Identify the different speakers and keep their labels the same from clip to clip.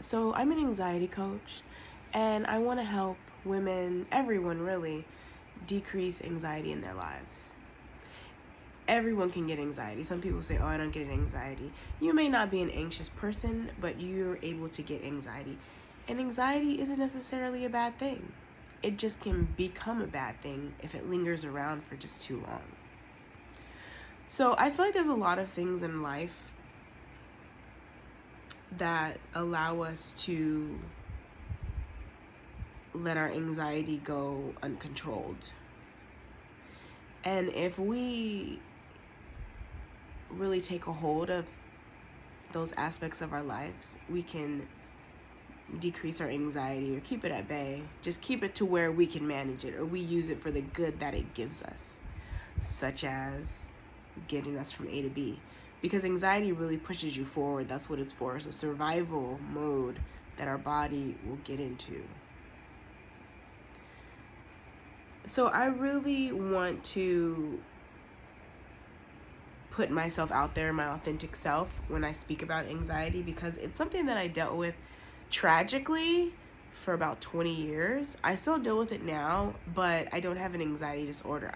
Speaker 1: So I'm an anxiety coach, and I want to help women, everyone really, decrease anxiety in their lives. Everyone can get anxiety. Some people say, oh, I don't get anxiety. You may not be an anxious person, but you're able to get anxiety. And anxiety isn't necessarily a bad thing. It just can become a bad thing if it lingers around for just too long. So I feel like there's a lot of things in life that allow us to let our anxiety go uncontrolled. And if we really take a hold of those aspects of our lives, we can decrease our anxiety or keep it at bay. Just keep it to where we can manage it, or we use it for the good that it gives us, such as getting us from A to B. Because anxiety really pushes you forward. That's what it's for. It's a survival mode that our body will get into. So I really want to put myself out there, my authentic self, when I speak about anxiety, because it's something that I dealt with tragically for about 20 years. I still deal with it now, but I don't have an anxiety disorder.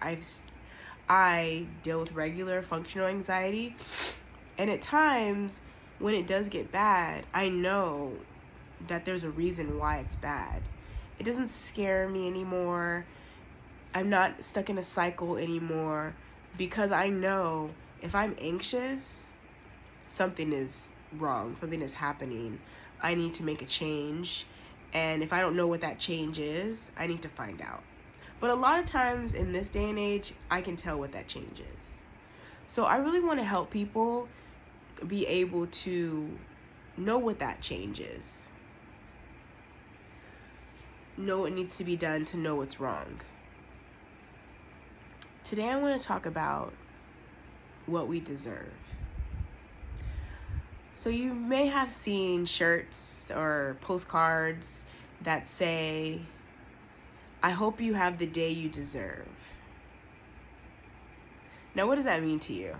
Speaker 1: I deal with regular functional anxiety, and at times when it does get bad, I know that there's a reason why it's bad. It doesn't scare me anymore. I'm not stuck in a cycle anymore, because I know if I'm anxious, something is wrong, something is happening. I need to make a change, and if I don't know what that change is, I need to find out. But a lot of times in this day and age, I can tell what that change is. So I really want to help people be able to know what that change is. Know what needs to be done to know what's wrong. Today I want to talk about what we deserve. So you may have seen shirts or postcards that say, I hope you have the day you deserve. Now, what does that mean to you?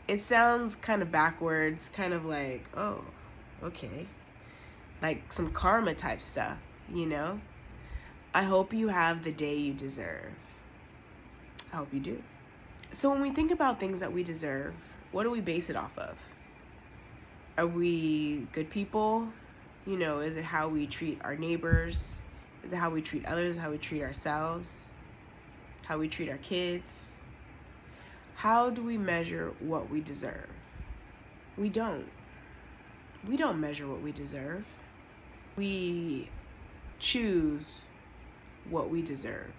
Speaker 1: It sounds kind of backwards, kind of like, oh, okay. Like some karma type stuff, you know? I hope you have the day you deserve. I hope you do. So when we think about things that we deserve, what do we base it off of? Are we good people? You know, is it how we treat our neighbors? Is it how we treat others? How we treat ourselves? How we treat our kids? How do we measure what we deserve? We don't. We don't measure what we deserve. We choose what we deserve.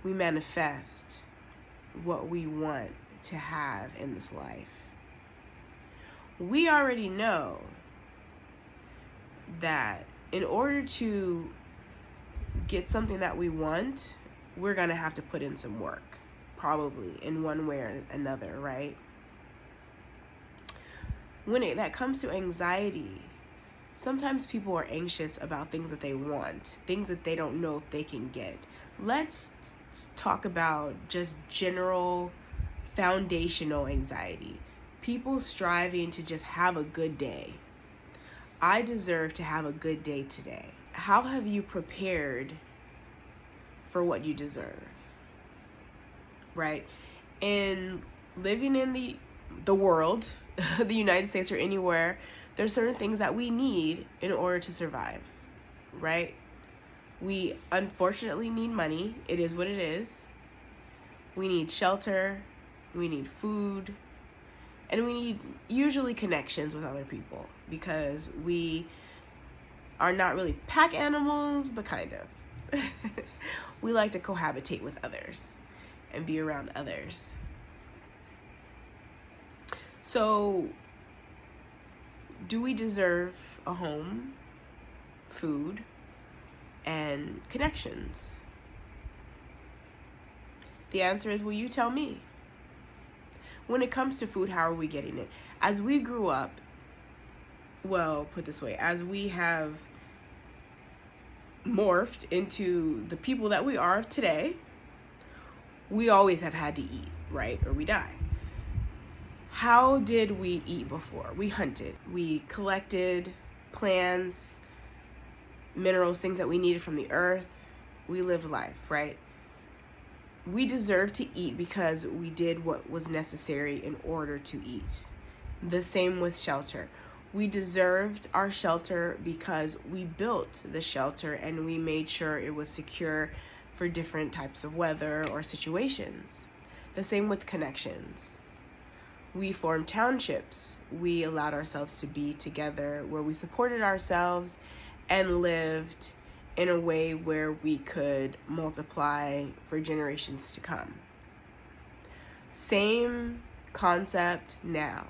Speaker 1: We manifest what we want to have in this life. We already know that in order to get something that we want, we're going to have to put in some work, probably in one way or another, right? When that comes to anxiety, sometimes people are anxious about things that they want, things that they don't know if they can get. Let's talk about just general foundational anxiety. People striving to just have a good day. I deserve to have a good day today. How have you prepared for what you deserve? Right? And living in the world, the United States or anywhere, there's certain things that we need in order to survive, right? We unfortunately need money. It is what it is. We need shelter. We need food. And we need usually connections with other people, because we are not really pack animals, but kind of. We like to cohabitate with others and be around others. So, do we deserve a home, food, and connections? The answer is, will you tell me? When it comes to food, how are we getting it? As we grew up, well, put this way, as we have morphed into the people that we are today, we always have had to eat, right? Or we die. How did we eat before? We hunted. We collected plants, minerals, things that we needed from the earth. We lived life, right? We deserve to eat because we did what was necessary in order to eat. The same with shelter. We deserved our shelter because we built the shelter and we made sure it was secure for different types of weather or situations. The same with connections. We formed townships. We allowed ourselves to be together where we supported ourselves and lived in a way where we could multiply for generations to come. Same concept now.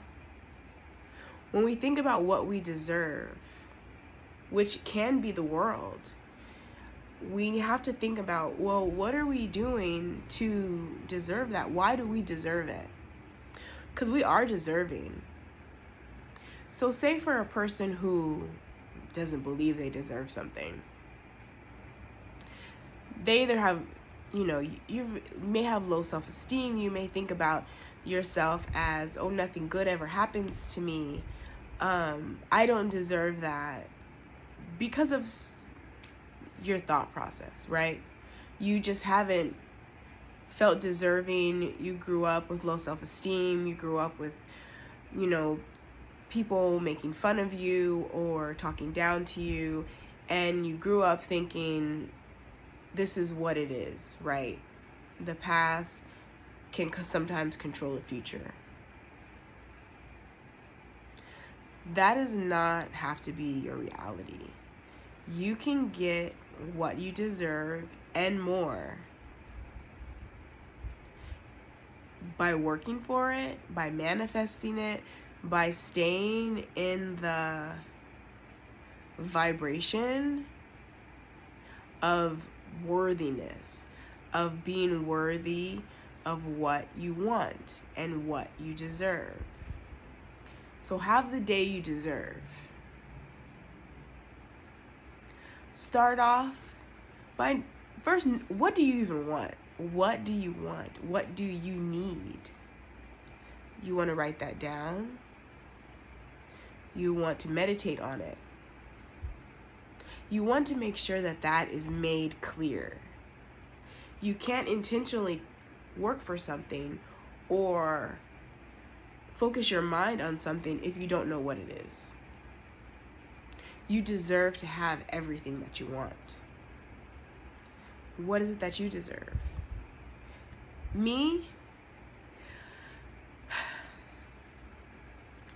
Speaker 1: When we think about what we deserve, which can be the world, we have to think about, well, what are we doing to deserve that? Why do we deserve it? Because we are deserving. So say for a person who doesn't believe they deserve something, they either have, you may have low self-esteem. You may think about yourself as, oh, nothing good ever happens to me. I don't deserve that, because of your thought process, right? You just haven't felt deserving. You grew up with low self-esteem. You grew up with, people making fun of you or talking down to you. And you grew up thinking this is what it is, right? The past can sometimes control the future. That does not have to be your reality. You can get what you deserve and more by working for it, by manifesting it, by staying in the vibration of worthiness, of being worthy of what you want and what you deserve. So have the day you deserve. Start off by first, what do you even want? What do you want? What do you need? You want to write that down. You want to meditate on it. You want to make sure that that is made clear. You can't intentionally work for something or focus your mind on something if you don't know what it is. You deserve to have everything that you want. What is it that you deserve? Me,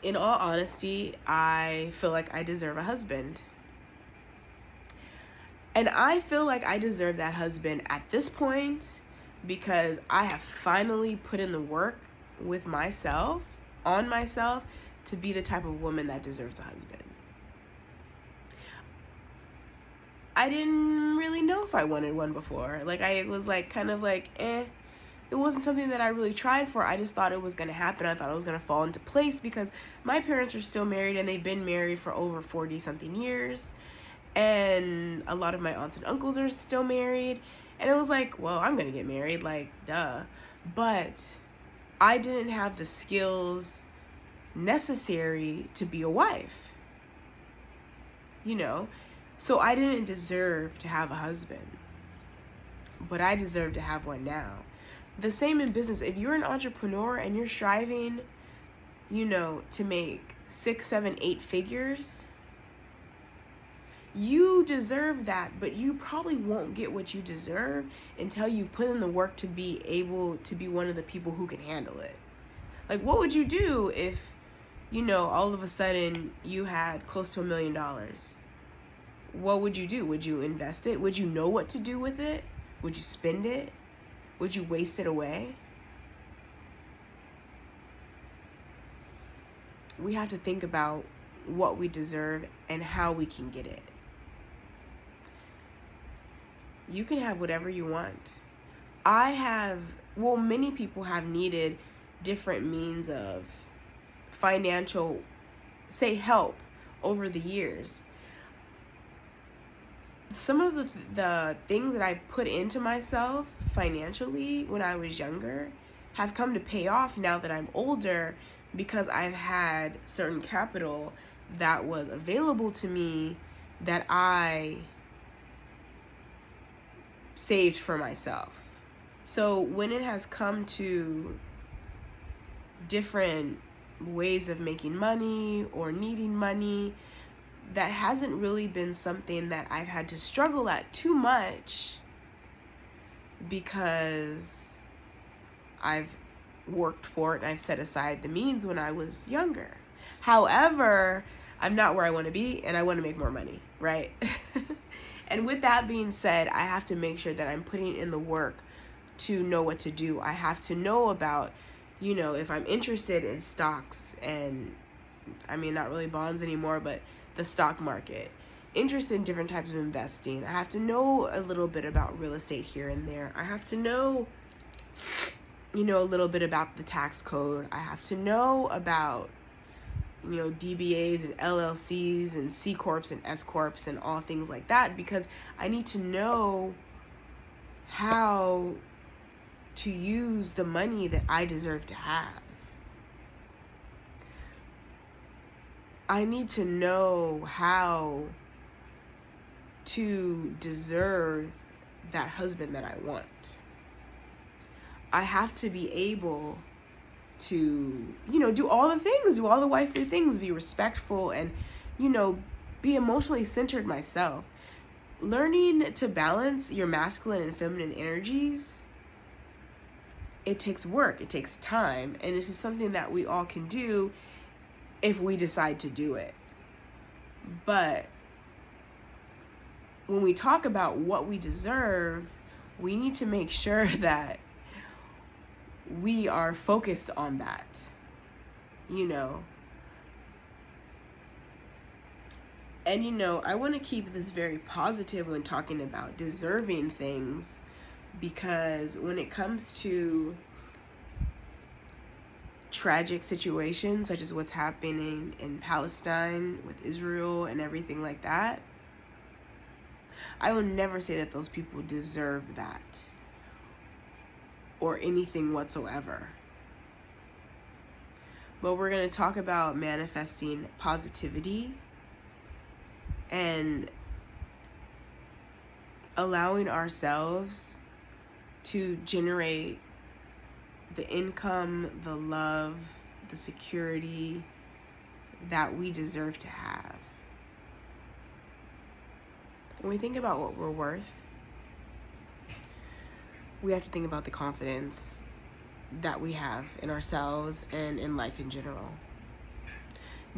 Speaker 1: in all honesty, I feel like I deserve a husband. And I feel like I deserve that husband at this point because I have finally put in the work with myself, on myself, to be the type of woman that deserves a husband. I didn't really know if I wanted one before. I was it wasn't something that I really tried for. I just thought it was going to happen. I thought it was going to fall into place because my parents are still married and they've been married for over 40 something years. And a lot of my aunts and uncles are still married. And it was like, well, I'm going to get married, duh. But I didn't have the skills necessary to be a wife, So I didn't deserve to have a husband, but I deserve to have one now. The same in business. If you're an entrepreneur and you're striving, to make 6, 7, 8 figures, you deserve that, but you probably won't get what you deserve until you've put in the work to be able to be one of the people who can handle it. What would you do if, all of a sudden you had close to $1 million? What would you do? Would you invest it? Would you know what to do with it? Would you spend it? Would you waste it away? We have to think about what we deserve and how we can get it. You can have whatever you want. Many people have needed different means of financial, help over the years. Some of the things that I put into myself financially when I was younger have come to pay off now that I'm older because I've had certain capital that was available to me that I saved for myself. So when it has come to different ways of making money or needing money, that hasn't really been something that I've had to struggle at too much, because I've worked for it and I've set aside the means when I was younger. However, I'm not where I want to be, and I want to make more money, right? And with that being said, I have to make sure that I'm putting in the work to know what to do. I have to know about, if I'm interested in stocks, and I mean, not really bonds anymore, but the stock market, interested in different types of investing. I have to know a little bit about real estate here and there. I have to know, a little bit about the tax code. I have to know about, DBAs and LLCs and C Corps and S Corps and all things like that, because I need to know how to use the money that I deserve to have. I need to know how to deserve that husband that I want. I have to be able to, do all the things, do all the wifely things, be respectful, and, be emotionally centered myself. Learning to balance your masculine and feminine energies, it takes work, it takes time, and this is something that we all can do if we decide to do it. But when we talk about what we deserve, we need to make sure that we are focused on that, And, I want to keep this very positive when talking about deserving things, because when it comes to tragic situations such as what's happening in Palestine with Israel and everything like that, I will never say that those people deserve that or anything whatsoever. But we're going to talk about manifesting positivity and allowing ourselves to generate the income, the love, the security that we deserve to have. When we think about what we're worth, we have to think about the confidence that we have in ourselves and in life in general.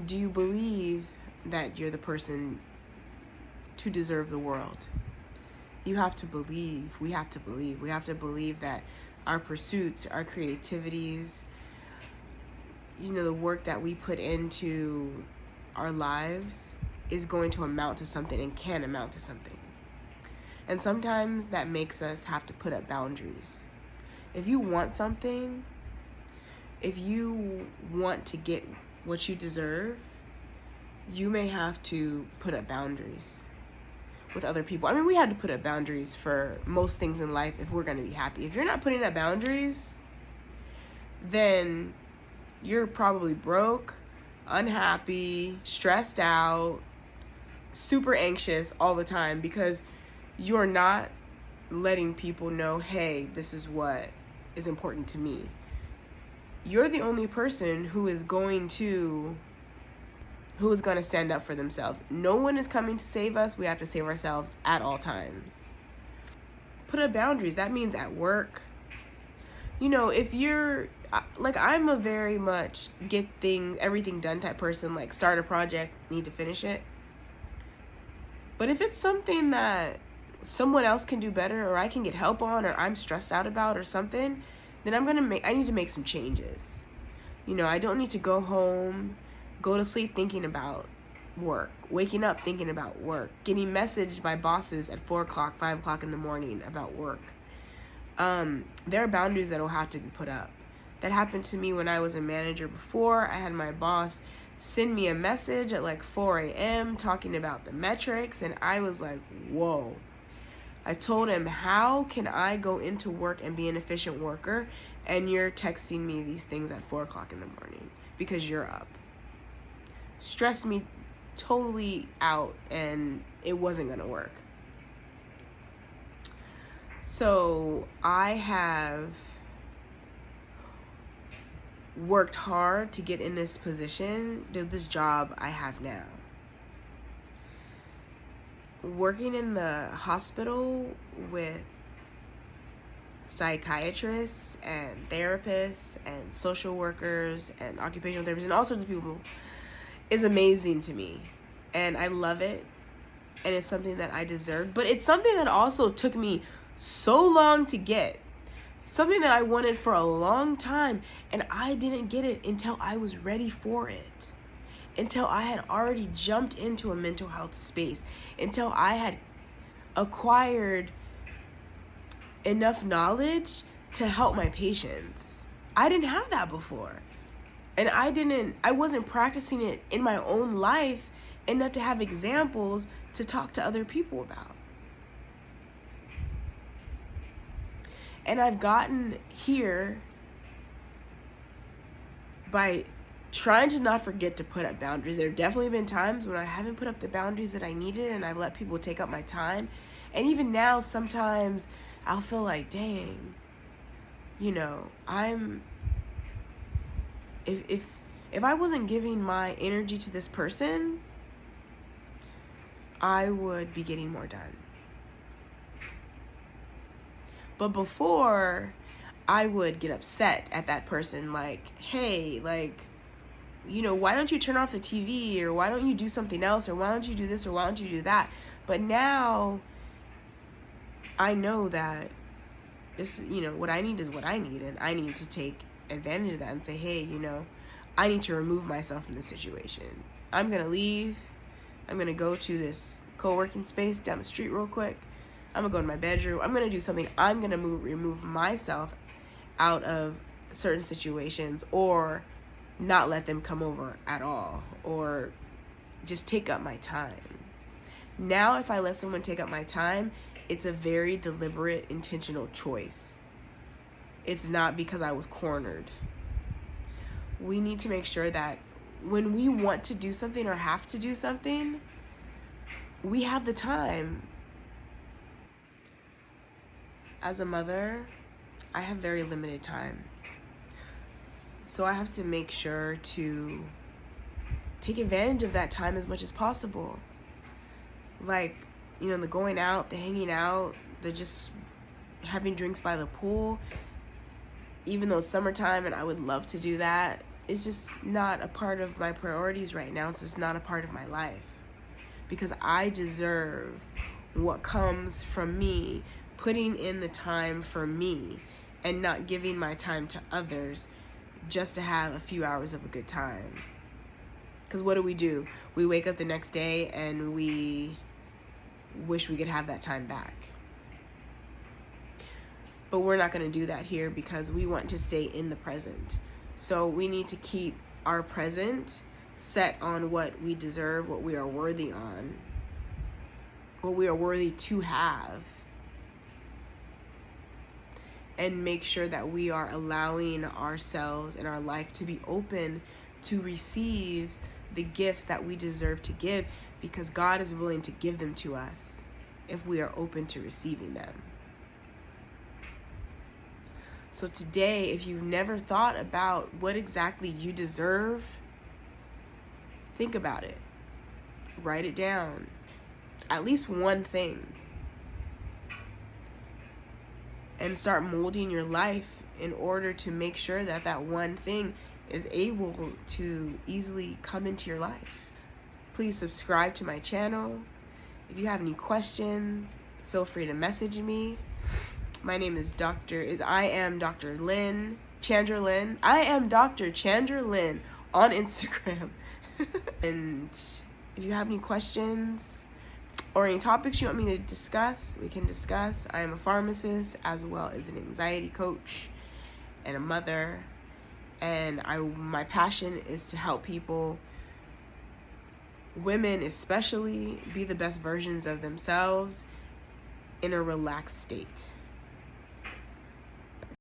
Speaker 1: Do you believe that you're the person to deserve the world? You have to believe. We have to believe. We have to believe that our pursuits, our creativities, the work that we put into our lives is going to amount to something and can amount to something. And sometimes that makes us have to put up boundaries. If you want something, if you want to get what you deserve, you may have to put up boundaries with other people. I mean, we had to put up boundaries for most things in life if we're going to be happy. If you're not putting up boundaries, then you're probably broke, unhappy, stressed out, super anxious all the time, because you're not letting people know, hey, this is what is important to me. You're the only person who is going to stand up for themselves. No one is coming to save us. We have to save ourselves at all times. Put up boundaries. That means at work. If you're, like, I'm a very much get everything done type person, like start a project, need to finish it. But if it's something that someone else can do better, or I can get help on, or I'm stressed out about or something, then I need to make some changes. I don't need to go home, go to sleep thinking about work, waking up thinking about work, getting messaged by bosses at 4 o'clock, 5 o'clock in the morning about work. There are boundaries that will have to be put up. That happened to me when I was a manager before. I had my boss send me a message at like 4 a.m. talking about the metrics, and I was like, whoa. I told him, how can I go into work and be an efficient worker, and you're texting me these things at 4 o'clock in the morning? because you're up. Stressed me totally out, and it wasn't gonna work. So I have worked hard to get in this position, this job I have now. Working in the hospital with psychiatrists and therapists and social workers and occupational therapists and all sorts of people is amazing to me. And I love it. And it's something that I deserve. But it's something that also took me so long to get. Something that I wanted for a long time, and I didn't get it until I was ready for it. Until I had already jumped into a mental health space. Until I had acquired enough knowledge to help my patients. I didn't have that before. And I wasn't practicing it in my own life enough to have examples to talk to other people about. And I've gotten here by trying to not forget to put up boundaries. There have definitely been times when I haven't put up the boundaries that I needed, and I've let people take up my time. And even now, sometimes I'll feel like, dang, if I wasn't giving my energy to this person, I would be getting more done. But before, I would get upset at that person, like, hey, like, why don't you turn off the TV, or why don't you do something else, or why don't you do this, or why don't you do that? But now I know that this, what I need is what I need, and I need to take advantage of that and say, hey, I need to remove myself from this situation. I'm going to leave. I'm going to go to this co-working space down the street real quick. I'm going to go to my bedroom. I'm going to do something. I'm going to remove myself out of certain situations, or not let them come over at all, or just take up my time. Now, if I let someone take up my time, it's a very deliberate, intentional choice. It's not because I was cornered. We need to make sure that when we want to do something or have to do something, we have the time. As a mother, I have very limited time. So I have to make sure to take advantage of that time as much as possible. Like, the going out, the hanging out, the just having drinks by the pool. Even though it's summertime and I would love to do that, it's just not a part of my priorities right now. It's just not a part of my life. Because I deserve what comes from me putting in the time for me and not giving my time to others just to have a few hours of a good time. Because what do? We wake up the next day and we wish we could have that time back. But we're not going to do that here because we want to stay in the present. So we need to keep our present set on what we deserve, what we are worthy on, what we are worthy to have. And make sure that we are allowing ourselves and our life to be open to receive the gifts that we deserve to give, because God is willing to give them to us if we are open to receiving them. So today, if you've never thought about what exactly you deserve, think about it. Write it down. At least one thing. And start molding your life in order to make sure that that one thing is able to easily come into your life. Please subscribe to my channel. If you have any questions, feel free to message me. My name is I am Dr. Lynn, Chandra Lynn. I am Dr. Chandra Lynn on Instagram. And if you have any questions or any topics you want me to discuss, we can discuss. I am a pharmacist as well as an anxiety coach and a mother. And my passion is to help people, women especially, be the best versions of themselves in a relaxed state.